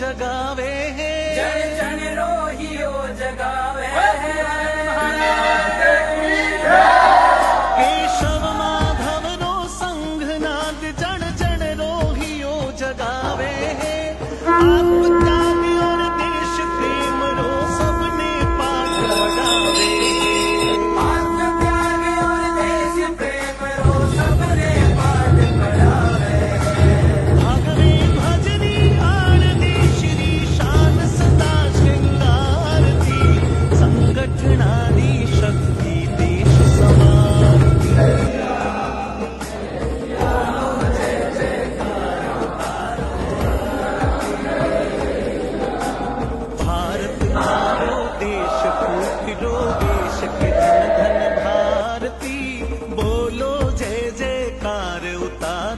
जगावे है, जन जन रोहियो जगावे है। केशव माधव रो संघनाद जन जन रोहियो जगावे है। आत्मत्याग और देश प्रेम रो सबने पाठ पढ़ावे है। आत्मत्याग और देश प्रेम रो सबने पाठ पढ़ावे है। भगवे भजनी आरती श्री शान सदा श्रृंगारती, संगठनानी शक्ति देश समारती। भारत मारो देश फूटिरो देश के धन धन भारती, बोलो जय जयकार उतार